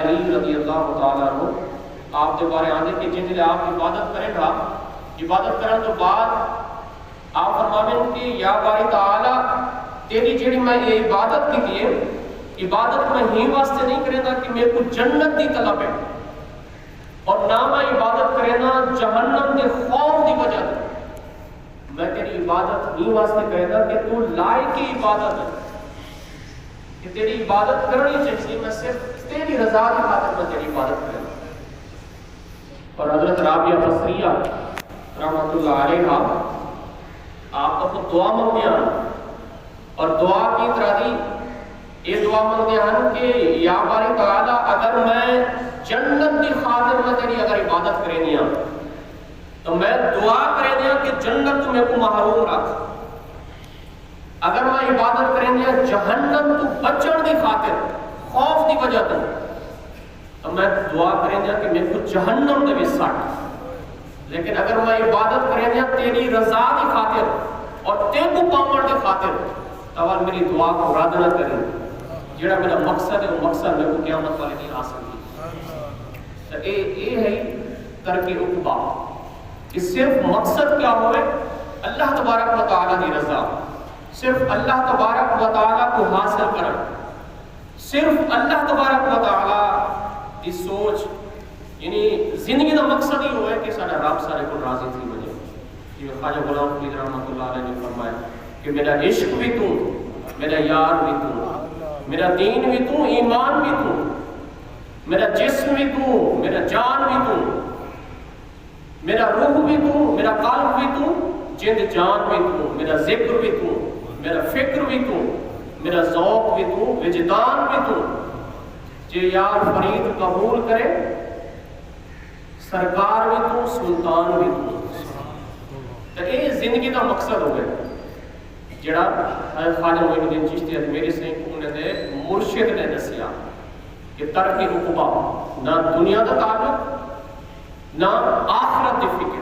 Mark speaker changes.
Speaker 1: علی رضی اللہ تعالیٰ عنہ آپ کے بارے آنے کہ جن لئے آپ عبادت کریں گا، عبادت کرنے تو بعد آپ فرماویں کہ یا باری تعالیٰ تیری جڑی میں یہ عبادت کی دیئے، عبادت میں ہی واسطے نہیں کرے گا کہ میرے کو جنت دی طلب ہے، اور نہ میں عبادت کرے گا جہنم دے خوف دی وجہ دے، میں تیری عبادت ہی واسطے کرے گا کہ تو لائق کی عبادت ہے، کہ تیری عبادت کرنی چاہیے، میں صرف تیری رضا کی خاطر میں تیری عبادت کروں۔ اور حضرت رابعہ بصریہ رحمۃ اللہ علیہ آپ کو دعا مانگتے ہیں، اور دعا کی طرح دی یہ دعا مانگتے ہیں کہ یا باری تعالیٰ اگر میں جنت کی خاطر میں تیری اگر عبادت کریں گیا تو میں دعا کریں گیا کہ جنت تو میرے کو محروم رکھ، اگر میں عبادت کریں گیا جہنم تو بچن کی خاطر خوف کی وجہ تو میں دعا کریں گیا کہ میرے کو جہنم دے بھی سٹ، لیکن اگر میں عبادت کریں گیا تیری رضا کی خاطر اور تیرے کو پاون کی خاطر تو میری دعا کو رد نہ کریں، جڑا میرا مقصد ہے وہ مقصد میرے کو قیامت والے نہیں حاصل کی۔ تو یہ ہے ترک عقبہ کہ صرف مقصد کیا ہوئے اللہ تبارک و تعالیٰ کی رضا، صرف اللہ تبارک و تعالیٰ کو حاصل کریں، صرف اللہ تبارک و تعالیٰ کی سوچ، یعنی زندگی کا مقصد ہی ہوئے کہ سارا رب سارے کو راضی تھی مجھے۔ یہ خواجہ غلام فرید رحمۃ اللہ علیہ نے فرمایا کہ میرا عشق بھی تو، میرا یار بھی تو، میرا دین بھی تو، ایمان بھی تو، میرا جسم بھی تو، میرا جان بھی تو، میرا روح بھی تو، میرا قلب بھی تو، جند جان بھی تو، میرا ذکر بھی تو، میرا فکر بھی تو، میرا ذوق بھی تو، وجدان بھی تو، جے یار فرید قبول کرے سرکار بھی تو، سلطان بھی تو۔ تو یہ زندگی کا مقصد ہو گئے جڑا خواجہ معین الدین چشتی میری سے نے مرشد نے دسیا کہ ترک عقبہ نہ دنیا کا تعلق نہ آخرت کی فکر،